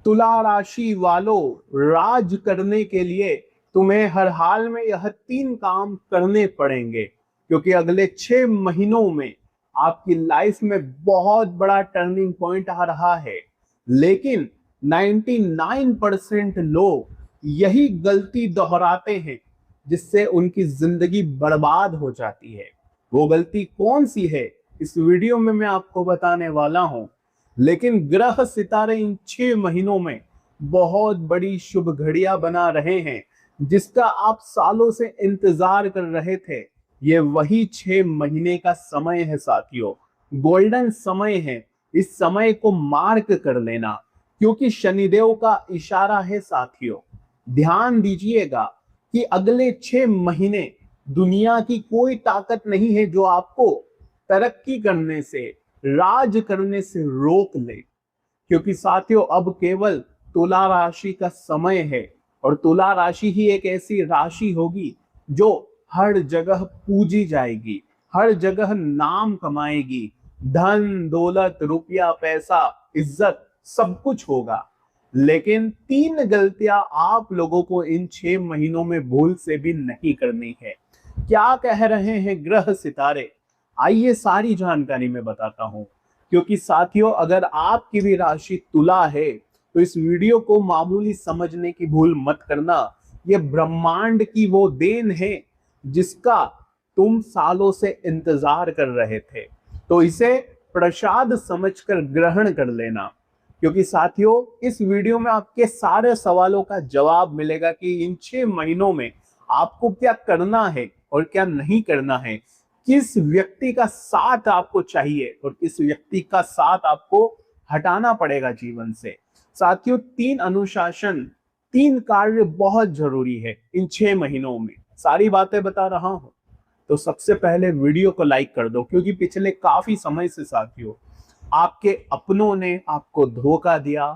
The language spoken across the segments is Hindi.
तुला राशि वालों, राज करने के लिए तुम्हें हर हाल में यह 3 काम करने पड़ेंगे, क्योंकि अगले 6 महीनों में आपकी लाइफ में बहुत बड़ा टर्निंग पॉइंट आ रहा है। लेकिन 99% लोग यही गलती दोहराते हैं, जिससे उनकी जिंदगी बर्बाद हो जाती है। वो गलती कौन सी है, इस वीडियो में मैं आपको बताने वाला हूं। लेकिन ग्रह सितारे इन 6 महीनों में बहुत बड़ी शुभ घड़ियां बना रहे हैं, जिसका आप सालों से इंतजार कर रहे थे। ये वही 6 महीने का समय है साथियों, गोल्डन समय है। इस समय को मार्क कर लेना, क्योंकि शनिदेव का इशारा है साथियों। ध्यान दीजिएगा कि अगले 6 महीने दुनिया की कोई ताकत नहीं है जो आपको तरक्की करने से, राज करने से रोक ले। क्योंकि साथियों अब केवल तुला राशि का समय है, और तुला राशि ही एक ऐसी राशि होगी जो हर जगह पूजी जाएगी, हर जगह नाम कमाएगी, धन दौलत रुपया पैसा इज्जत सब कुछ होगा। लेकिन 3 गलतियां आप लोगों को इन 6 महीनों में भूल से भी नहीं करनी है। क्या कह रहे हैं ग्रह सितारे, आइए सारी जानकारी मैं बताता हूं। क्योंकि साथियों अगर आपकी भी राशि तुला है तो इस वीडियो को मामूली समझने की भूल मत करना। ये ब्रह्मांड की वो देन है जिसका तुम सालों से इंतजार कर रहे थे, तो इसे प्रसाद समझकर ग्रहण कर लेना। क्योंकि साथियों इस वीडियो में आपके सारे सवालों का जवाब मिलेगा कि इन 6 महीनों में आपको क्या करना है और क्या नहीं करना है, किस व्यक्ति का साथ आपको चाहिए और किस व्यक्ति का साथ आपको हटाना पड़ेगा जीवन से। साथियों 3 अनुशासन, 3 कार्य बहुत जरूरी है इन 6 महीनों में, सारी बातें बता रहा हूं। तो सबसे पहले वीडियो को लाइक कर दो, क्योंकि पिछले काफी समय से साथियों आपके अपनों ने आपको धोखा दिया।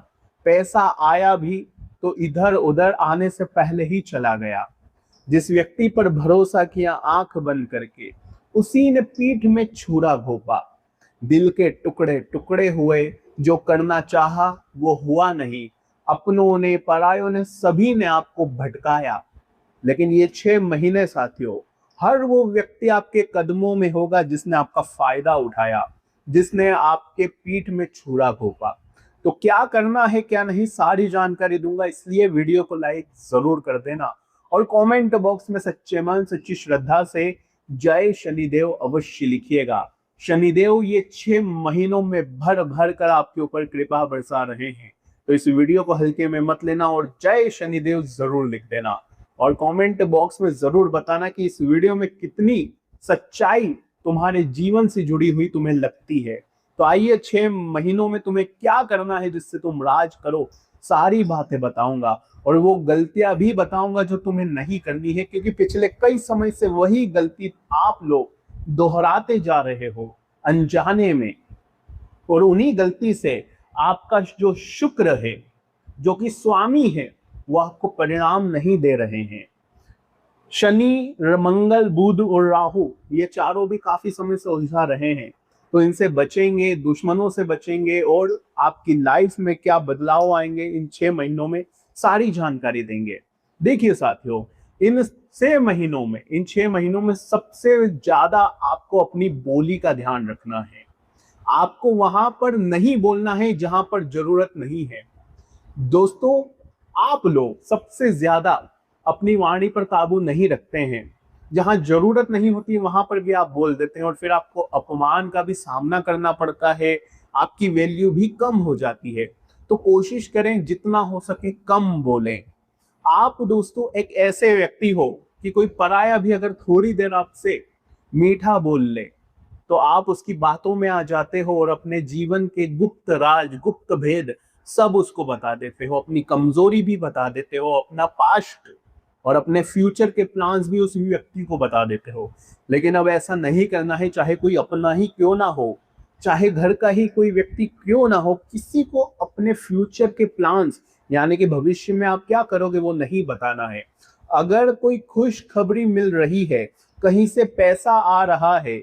पैसा आया भी तो इधर उधर आने से पहले ही चला गया। जिस व्यक्ति पर भरोसा किया आंख बंद करके, उसी ने पीठ में छुरा घोंपा। दिल के टुकड़े टुकड़े हुए, जो करना चाहा वो हुआ नहीं। अपनों ने परायों ने सभी ने आपको भटकाया। लेकिन ये 6 महीने साथियों हर वो व्यक्ति आपके कदमों में होगा जिसने आपका फायदा उठाया, जिसने आपके पीठ में छुरा घोंपा। तो क्या करना है क्या नहीं सारी जानकारी दूंगा, इसलिए वीडियो को लाइक जरूर कर देना और कमेंट बॉक्स में सच्चे मन सच्ची श्रद्धा से जय शनिदेव अवश्य लिखिएगा। शनिदेव ये 6 महीनों में भर भर कर आपके ऊपर कृपा बरसा रहे हैं, तो इस वीडियो को हल्के में मत लेना और जय शनिदेव जरूर लिख देना। और कमेंट बॉक्स में जरूर बताना कि इस वीडियो में कितनी सच्चाई तुम्हारे जीवन से जुड़ी हुई तुम्हें लगती है। तो आइए 6 महीनों में तुम्हें क्या करना है जिससे तुम राज करो, सारी बातें बताऊंगा और वो गलतियां भी बताऊंगा जो तुम्हें नहीं करनी है। क्योंकि पिछले कई समय से वही गलती आप लोग दोहराते जा रहे हो अनजाने में, और उन्हीं गलती से आपका जो शुक्र है, जो कि स्वामी है, वो आपको परिणाम नहीं दे रहे हैं। शनि मंगल बुध और राहु ये चारों भी काफी समय से उलझा रहे हैं, तो इनसे बचेंगे, दुश्मनों से बचेंगे और आपकी लाइफ में क्या बदलाव आएंगे इन 6 महीनों में सारी जानकारी देंगे। देखिए साथियों इन 6 महीनों में सबसे ज्यादा आपको अपनी बोली का ध्यान रखना है। आपको वहां पर नहीं बोलना है जहां पर जरूरत नहीं है। दोस्तों आप लोग सबसे ज्यादा अपनी वाणी पर काबू नहीं रखते हैं, जहां जरूरत नहीं होती वहां पर भी आप बोल देते हैं और फिर आपको अपमान का भी सामना करना पड़ता है, आपकी वैल्यू भी कम हो जाती है। तो कोशिश करें जितना हो सके कम बोलें। आप दोस्तों एक ऐसे व्यक्ति हो कि कोई पराया भी अगर थोड़ी देर आपसे मीठा बोल ले तो आप उसकी बातों में आ जाते हो और अपने जीवन के गुप्त राज गुप्त भेद सब उसको बता देते हो, अपनी कमजोरी भी बता देते हो, अपना पास्ट और अपने फ्यूचर के प्लान्स भी उस व्यक्ति को बता देते हो। लेकिन अब ऐसा नहीं करना है, चाहे कोई अपना ही क्यों ना हो, चाहे घर का ही कोई व्यक्ति क्यों ना हो, किसी को अपने फ्यूचर के प्लान्स यानी कि भविष्य में आप क्या करोगे वो नहीं बताना है। अगर कोई खुशखबरी मिल रही है, कहीं से पैसा आ रहा है,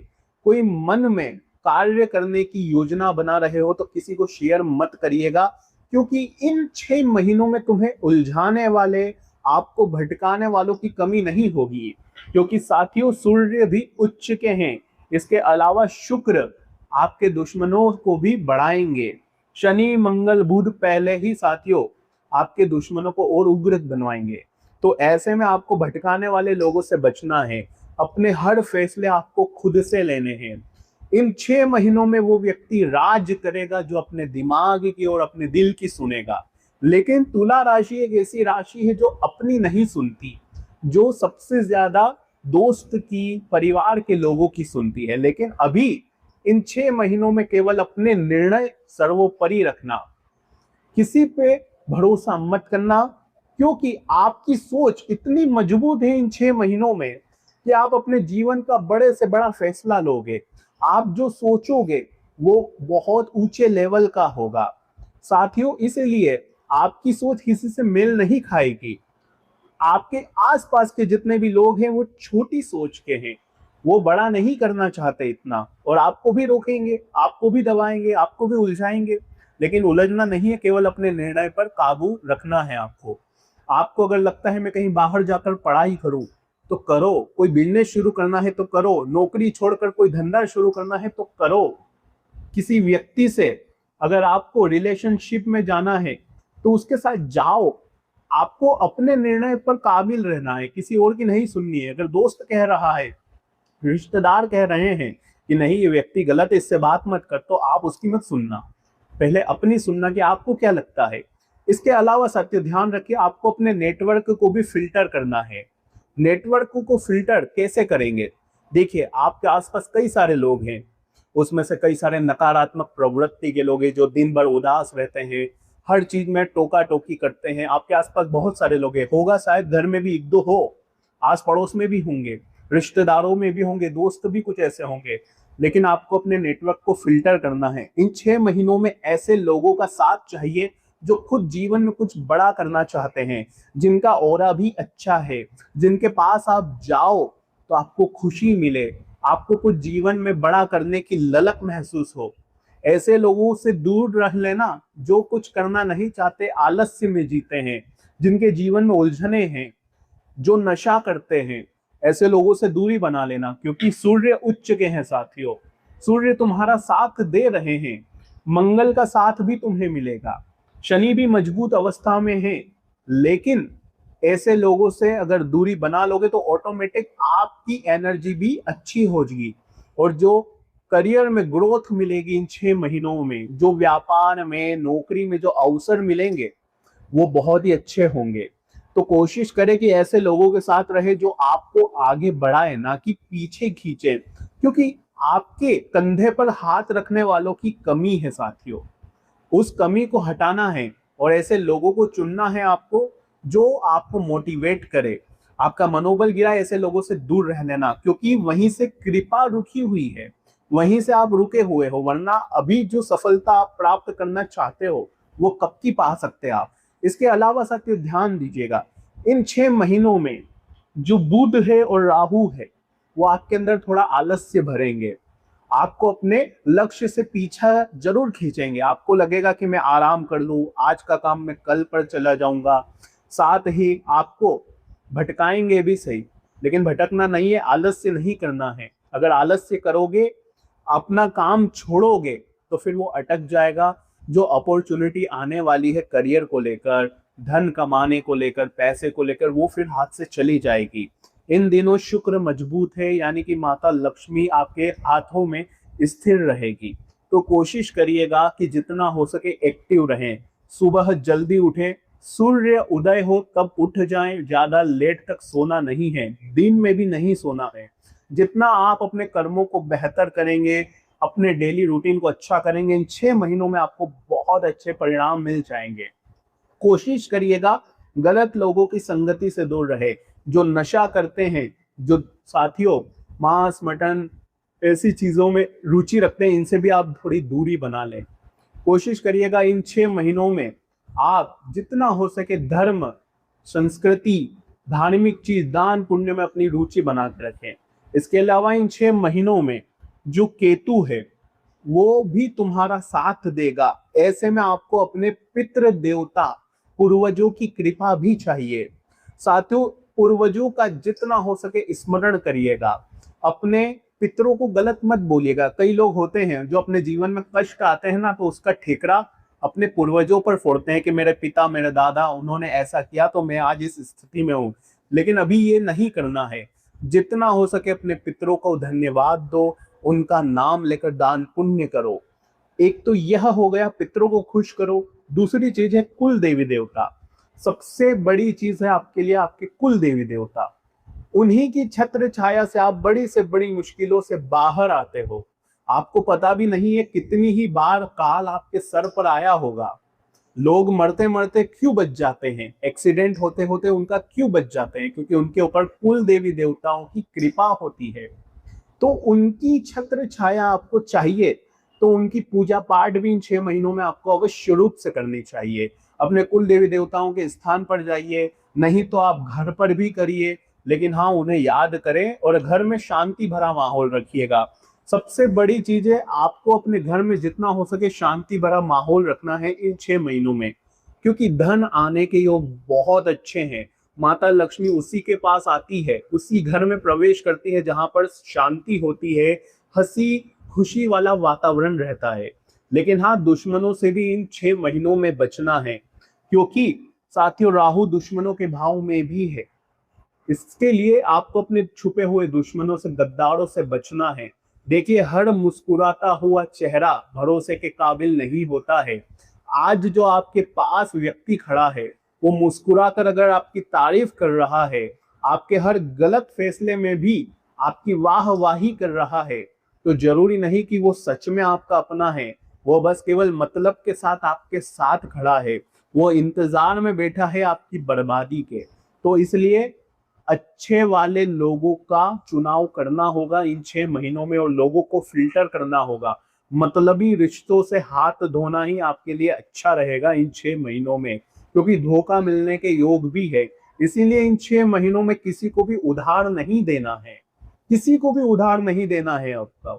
कोई मन में कार्य करने की योजना बना रहे हो, तो किसी को शेयर मत करिएगा, क्योंकि इन 6 महीनों में तुम्हें उलझाने वाले, आपको भटकाने वालों की कमी नहीं होगी। क्योंकि साथियों सूर्य भी उच्च के हैं, इसके अलावा शुक्र आपके दुश्मनों को भी बढ़ाएंगे। शनि मंगल बुध पहले ही साथियों आपके दुश्मनों को और उग्र बनवाएंगे। तो ऐसे में आपको भटकाने वाले लोगों से बचना है। अपने हर फैसले आपको खुद से लेने हैं। इन 6 महीनों में वो व्यक्ति राज करेगा जो अपने दिमाग की और अपने दिल की सुनेगा। लेकिन तुला राशि एक ऐसी राशि है जो अपनी नहीं सुनती, जो सबसे ज्यादा दोस्त की, परिवार के लोगों की सुनती है। लेकिन अभी इन 6 महीनों में केवल अपने निर्णय सर्वोपरि रखना, किसी पे भरोसा मत करना, क्योंकि आपकी सोच इतनी मजबूत है इन 6 महीनों में कि आप अपने जीवन का बड़े से बड़ा फैसला लोगे। आप जो सोचोगे वो बहुत ऊंचे लेवल का होगा साथियों। इसलिए आपकी सोच किसी से मेल नहीं खाएगी। आपके आसपास के जितने भी लोग हैं वो छोटी सोच के हैं, वो बड़ा नहीं करना चाहते इतना, और आपको भी रोकेंगे, आपको भी दबाएंगे, आपको भी उलझाएंगे। लेकिन उलझना नहीं है, केवल अपने निर्णय पर काबू रखना है आपको। आपको अगर लगता है मैं कहीं बाहर जाकर पढ़ाई करूं तो करो, कोई बिजनेस शुरू करना है तो करो, नौकरी छोड़कर कोई धंधा शुरू करना है तो करो, किसी व्यक्ति से अगर आपको रिलेशनशिप में जाना है तो उसके साथ जाओ। आपको अपने निर्णय पर काबिल रहना है, किसी और की नहीं सुननी है। अगर दोस्त कह रहा है, रिश्तेदार कह रहे हैं कि नहीं ये व्यक्ति गलत है, इससे बात मत कर, तो आप उसकी मत सुनना, पहले अपनी सुनना कि आपको क्या लगता है। इसके अलावा साथियों ध्यान रखिए, आपको अपने नेटवर्क को भी फिल्टर करना है। नेटवर्क को फिल्टर कैसे करेंगे? देखिए, आपके आसपास कई सारे लोग हैं, उसमें से कई सारे नकारात्मक प्रवृत्ति के लोग हैं जो दिन भर उदास रहते हैं, हर चीज में टोका टोकी करते हैं। आपके आसपास बहुत सारे लोग हैं, होगा शायद घर में भी एक दो हो, आस पड़ोस में भी होंगे, रिश्तेदारों में भी होंगे, दोस्त भी कुछ ऐसे होंगे। लेकिन आपको अपने नेटवर्क को फिल्टर करना है। इन 6 महीनों में ऐसे लोगों का साथ चाहिए जो खुद जीवन में कुछ बड़ा करना चाहते हैं, जिनका ऑरा भी अच्छा है, जिनके पास आप जाओ तो आपको खुशी मिले, आपको कुछ जीवन में बड़ा करने की ललक महसूस हो। ऐसे लोगों से दूर रह लेना जो कुछ करना नहीं चाहते, आलस्य में जीते हैं, जिनके जीवन में उलझने हैं, जो नशा करते हैं, ऐसे लोगों से दूरी बना लेना। क्योंकि सूर्य उच्च के हैं साथियों, सूर्य तुम्हारा साथ दे रहे हैं, मंगल का साथ भी तुम्हें मिलेगा, शनि भी मजबूत अवस्था में है। लेकिन ऐसे लोगों से अगर दूरी बना लोगे तो ऑटोमेटिक आपकी एनर्जी भी अच्छी हो जाएगी, और जो करियर में ग्रोथ मिलेगी इन 6 महीनों में, जो व्यापार में, नौकरी में जो अवसर मिलेंगे वो बहुत ही अच्छे होंगे। तो कोशिश करें कि ऐसे लोगों के साथ रहे जो आपको आगे बढ़ाए, ना कि पीछे खींचे। क्योंकि आपके कंधे पर हाथ रखने वालों की कमी है साथियों, उस कमी को हटाना है और ऐसे लोगों को चुनना है आपको जो आपको मोटिवेट करे। आपका मनोबल गिरा, ऐसे लोगों से दूर रह लेना, क्योंकि वहीं से कृपा रुकी हुई है, वहीं से आप रुके हुए हो। वरना अभी जो सफलता आप प्राप्त करना चाहते हो वो कब की पा सकते हैं आप। इसके अलावा साथियों ध्यान दीजिएगा, इन 6 महीनों में जो बुध है और राहु है वो आपके अंदर थोड़ा आलस्य भरेंगे, आपको अपने लक्ष्य से पीछा जरूर खींचेंगे। आपको लगेगा कि मैं आराम कर लूं, आज का काम मैं कल पर चला जाऊंगा। साथ ही आपको भटकाएंगे भी सही, लेकिन भटकना नहीं है, आलस्य नहीं करना है। अगर आलस्य करोगे, अपना काम छोड़ोगे, तो फिर वो अटक जाएगा। जो अपॉर्चुनिटी आने वाली है करियर को लेकर, धन कमाने को लेकर, पैसे को लेकर, वो फिर हाथ से चली जाएगी। इन दिनों शुक्र मजबूत है, यानी कि माता लक्ष्मी आपके हाथों में स्थिर रहेगी। तो कोशिश करिएगा कि जितना हो सके एक्टिव रहें, सुबह जल्दी उठें, सूर्य उदय हो तब उठ जाएं, ज्यादा लेट तक सोना नहीं है, दिन में भी नहीं सोना है। जितना आप अपने कर्मों को बेहतर करेंगे, अपने डेली रूटीन को अच्छा करेंगे, इन 6 महीनों में आपको बहुत अच्छे परिणाम मिल जाएंगे। कोशिश करिएगा गलत लोगों की संगति से दूर रहे, जो नशा करते हैं, जो साथियों मांस मटन ऐसी चीजों में रुचि रखते हैं, इनसे भी आप थोड़ी दूरी बना लें। कोशिश करिएगा इन 6 महीनों में आप जितना हो सके धर्म, संस्कृति, धार्मिक चीज, दान पुण्य में अपनी रुचि बना के रखें। इसके अलावा इन 6 महीनों में जो केतु है वो भी तुम्हारा साथ देगा। ऐसे में आपको अपने पितृ देवता पूर्वजों की कृपा भी चाहिए। साथियों, पूर्वजों का जितना हो सके स्मरण करिएगा। अपने पितरों को गलत मत बोलिएगा। कई लोग होते हैं जो अपने जीवन में कष्ट आते हैं ना, तो उसका ठिकरा अपने पूर्वजों पर फोड़ते हैं कि मेरे पिता मेरे दादा उन्होंने ऐसा किया तो मैं आज इस स्थिति में हूँ। लेकिन अभी ये नहीं करना है। जितना हो सके अपने पितरों को धन्यवाद दो, उनका नाम लेकर दान पुण्य करो। एक तो यह हो गया, पितरों को खुश करो। दूसरी चीज है कुल देवी देवता। सबसे बड़ी चीज है आपके लिए आपके कुल देवी देवता। उन्हीं की छत्र छाया से आप बड़ी से बड़ी मुश्किलों से बाहर आते हो। आपको पता भी नहीं है कितनी ही बार काल आपके सर पर आया होगा। लोग मरते मरते क्यों बच जाते हैं, एक्सीडेंट होते होते उनका क्यों बच जाते हैं? क्योंकि उनके ऊपर कुल देवी देवताओं की कृपा होती है। तो उनकी छत्र छाया आपको चाहिए, तो उनकी पूजा पाठ भी इन 6 महीनों में आपको अवश्य रूप से करनी चाहिए। अपने कुल देवी देवताओं के स्थान पर जाइए, नहीं तो आप घर पर भी करिए, लेकिन हाँ उन्हें याद करें और घर में शांति भरा माहौल रखिएगा। सबसे बड़ी चीज है आपको अपने घर में जितना हो सके शांति भरा माहौल रखना है इन 6 महीनों में, क्योंकि धन आने के योग बहुत अच्छे हैं। माता लक्ष्मी उसी के पास आती है, उसी घर में प्रवेश करती है जहां पर शांति होती है, हंसी खुशी वाला वातावरण रहता है। लेकिन हाँ, दुश्मनों से भी इन 6 महीनों में बचना है, क्योंकि साथियों राहु दुश्मनों के भाव में भी है। इसके लिए आपको अपने छुपे हुए दुश्मनों से, गद्दारों से बचना है। देखिए, हर मुस्कुराता हुआ चेहरा भरोसे के काबिल नहीं होता है। आज जो आपके पास व्यक्ति खड़ा है वो मुस्कुराकर अगर आपकी तारीफ कर रहा है, आपके हर गलत फैसले में भी आपकी वाहवाही कर रहा है, तो जरूरी नहीं कि वो सच में आपका अपना है। वो बस केवल मतलब के साथ आपके साथ खड़ा है। वो इंतजार में बैठा है आपकी बर्बादी के। तो इसलिए अच्छे वाले लोगों का चुनाव करना होगा इन 6 महीनों में, और लोगों को फिल्टर करना होगा। मतलबी रिश्तों से हाथ धोना ही आपके लिए अच्छा रहेगा इन 6 महीनों में, क्योंकि धोखा मिलने के योग भी है। इसीलिए इन 6 महीनों में किसी को भी उधार नहीं देना है। किसी को भी उधार नहीं देना है आपका,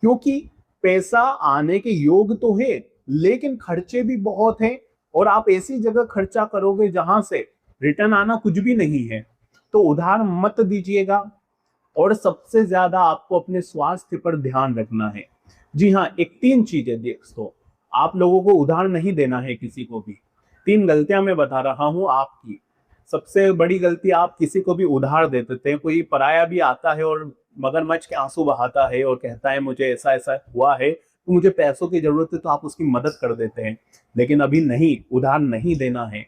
क्योंकि पैसा आने के योग तो है लेकिन खर्चे भी बहुत हैं, और आप ऐसी जगह खर्चा करोगे जहां से रिटर्न आना कुछ भी नहीं है। तो उधार मत दीजिएगा। और सबसे ज्यादा आपको अपने स्वास्थ्य पर ध्यान रखना है। जी हाँ, एक 3 चीजें दोस्तों, आप लोगों को उधार नहीं देना है किसी को भी। 3 गलतियां मैं बता रहा हूं आपकी। सबसे बड़ी गलती, आप किसी को भी उधार दे देते हैं। कोई पराया भी आता है और मगरमच्छ के आंसू बहाता है और कहता है मुझे ऐसा ऐसा हुआ है तो मुझे पैसों की जरूरत है, तो आप उसकी मदद कर देते हैं। लेकिन अभी नहीं, उधार नहीं देना है।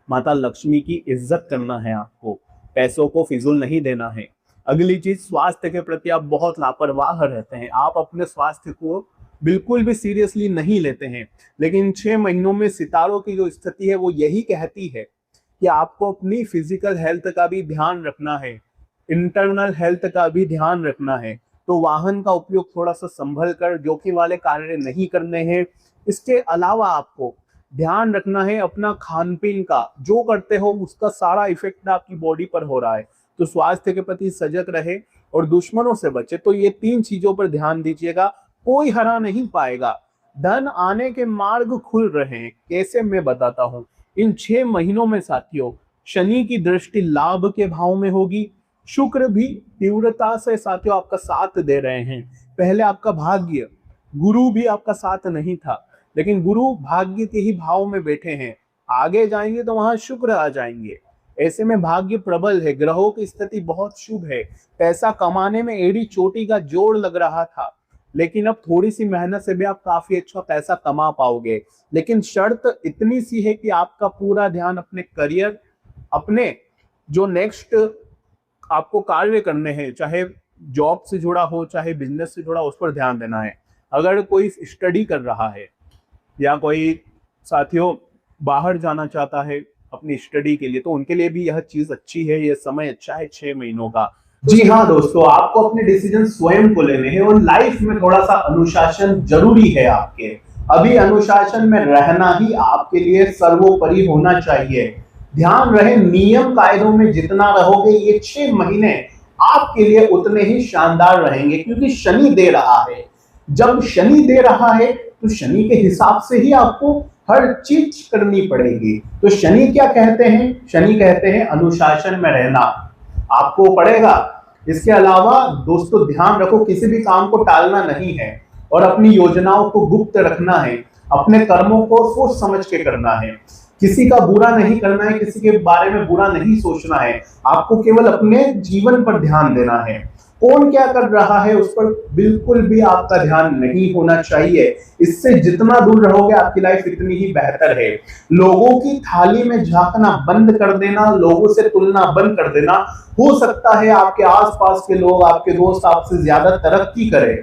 माता लक्ष्मी की इज्जत करना है आपको, पैसों को फिजूल नहीं देना है। अगली चीज, स्वास्थ्य के प्रति आप बहुत लापरवाह रहते हैं। आप अपने स्वास्थ्य को बिल्कुल भी सीरियसली नहीं लेते हैं। लेकिन 6 महीनों में सितारों की जो स्थिति है वो यही कहती है कि आपको अपनी फिजिकल हेल्थ का भी ध्यान रखना है, इंटरनल हेल्थ का भी ध्यान रखना है। तो वाहन का उपयोग थोड़ा सा संभल कर, जोखिम वाले कार्य नहीं करने हैं। इसके अलावा आपको ध्यान रखना है अपना खान पीन का। जो करते हो उसका सारा इफेक्ट आपकी बॉडी पर हो रहा है। तो स्वास्थ्य के प्रति सजग रहे और दुश्मनों से बचे। तो ये 3 चीजों पर ध्यान दीजिएगा, कोई हरा नहीं पाएगा। धन आने के मार्ग खुल रहे हैं। कैसे, मैं बताता हूं। इन 6 महीनों में साथियों, शनि की दृष्टि लाभ के भाव में होगी। शुक्र भी तीव्रता से साथियों आपका साथ दे रहे हैं। पहले आपका भाग्य, गुरु भी आपका साथ नहीं था, लेकिन गुरु भाग्य के ही भाव में बैठे हैं। आगे जाएंगे तो वहां शुक्र आ जाएंगे। ऐसे में भाग्य प्रबल है, ग्रहों की स्थिति बहुत शुभ है। पैसा कमाने में एड़ी चोटी का जोड़ लग रहा था, लेकिन अब थोड़ी सी मेहनत से भी आप काफी अच्छा पैसा कमा पाओगे। लेकिन शर्त इतनी सी है कि आपका पूरा ध्यान अपने करियर, अपने जो नेक्स्ट आपको कार्य करने हैं, चाहे जॉब से जुड़ा हो चाहे बिजनेस से जुड़ा, उस पर ध्यान देना है। अगर कोई स्टडी कर रहा है या कोई साथियों बाहर जाना चाहता है अपनी स्टडी के लिए, तो उनके लिए भी यह चीज अच्छी है, यह समय अच्छा है 6 महीनों का। जी हाँ दोस्तों, आपको अपने डिसीजन स्वयं को लेने हैं और लाइफ में थोड़ा सा अनुशासन जरूरी है आपके। अभी अनुशासन में रहना ही आपके लिए सर्वोपरि होना चाहिए। ध्यान रहे, नियम कायदों में जितना रहोगे ये 6 महीने आपके लिए उतने ही शानदार रहेंगे, क्योंकि शनि दे रहा है। जब शनि दे रहा है तो शनि के हिसाब से ही आपको हर चीज करनी पड़ेगी। तो शनि क्या कहते हैं? शनि कहते हैं अनुशासन में रहना, आपको पड़ेगा। इसके अलावा दोस्तों ध्यान रखो, किसी भी काम को टालना नहीं है और अपनी योजनाओं को गुप्त रखना है। अपने कर्मों को सोच समझ के करना है, किसी का बुरा नहीं करना है, किसी के बारे में बुरा नहीं सोचना है। आपको केवल अपने जीवन पर ध्यान देना है। कौन क्या कर रहा है उस पर बिल्कुल भी आपका ध्यान नहीं होना चाहिए। इससे जितना दूर रहोगे आपकी लाइफ इतनी ही बेहतर है। लोगों की थाली में झांकना बंद कर देना, लोगों से तुलना बंद कर देना। हो सकता है आपके आसपास के लोग, आपके दोस्त आपसे ज्यादा तरक्की करें,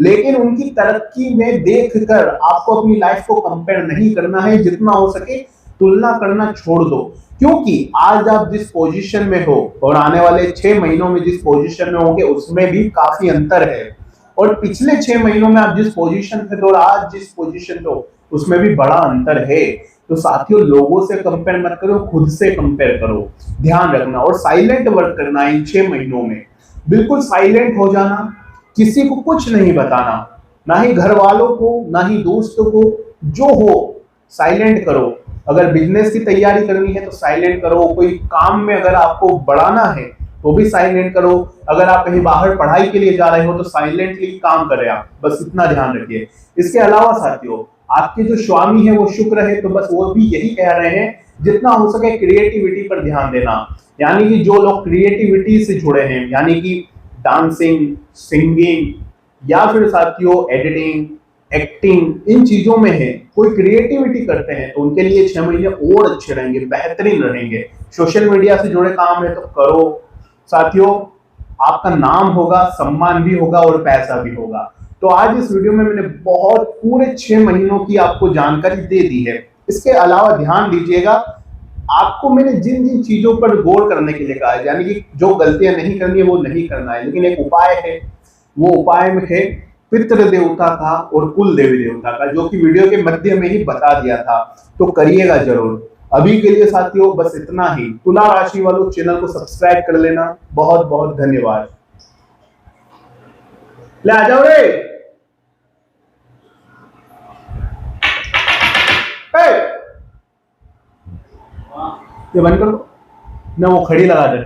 लेकिन उनकी तरक्की में देखकर आपको अपनी लाइफ को कंपेयर नहीं करना है। जितना हो सके तुलना करना छोड़ दो, क्योंकि आज आप जिस पोजीशन में हो और आने वाले 6 महीनों में जिस पोजीशन में होंगे उसमें भी काफी अंतर है। और पिछले 6 महीनों में आप जिस पोजीशन पे थे और आज जिस पोजीशन पे हो उसमें भी बड़ा अंतर है। तो साथियों, लोगों से कंपेयर मत करो, खुद से कंपेयर करो। ध्यान रखना और साइलेंट वर्क करना इन 6 महीनों में। बिल्कुल साइलेंट हो जाना, किसी को कुछ नहीं बताना, ना ही घर वालों को ना ही दोस्तों को। जो हो साइलेंट करो। अगर बिजनेस की तैयारी करनी है तो साइलेंट करो। कोई काम में अगर आपको बढ़ाना है तो भी साइलेंट करो। अगर आप कहीं बाहर पढ़ाई के लिए जा रहे हो तो साइलेंटली काम करें आप, बस इतना ध्यान रखिए। इसके अलावा साथियों, आपके जो स्वामी है वो शुक्र है, तो बस वो भी यही कह रहे हैं जितना हो सके क्रिएटिविटी पर ध्यान देना। यानी कि जो लोग क्रिएटिविटी से जुड़े हैं, यानी कि डांसिंग, सिंगिंग या फिर साथियों एडिटिंग, एक्टिंग, इन चीजों में है, कोई क्रिएटिविटी करते हैं, तो उनके लिए 6 महीने और अच्छे रहेंगे, बेहतरीन रहेंगे। सोशल मीडिया से जुड़े काम है तो करो साथियों, आपका नाम होगा, सम्मान भी होगा और पैसा भी होगा। तो आज इस वीडियो में मैंने बहुत पूरे 6 महीनों की आपको जानकारी दे दी है। इसके अलावा ध्यान दीजिएगा, आपको मैंने जिन जिन चीजों पर गौर करने के लिए कहा है, यानी कि जो गलतियां नहीं करनी है वो नहीं करना है, लेकिन एक उपाय है। वो उपाय में है पितृ देवता का और कुल देवी देवता का, जो कि वीडियो के मध्य में ही बता दिया था, तो करिएगा जरूर। अभी के लिए साथियों बस इतना ही। तुला राशि वालों चैनल को सब्सक्राइब कर लेना। बहुत बहुत धन्यवाद। ले आ जाओ रे। ये बंद करो ना, वो खड़ी लगा दे।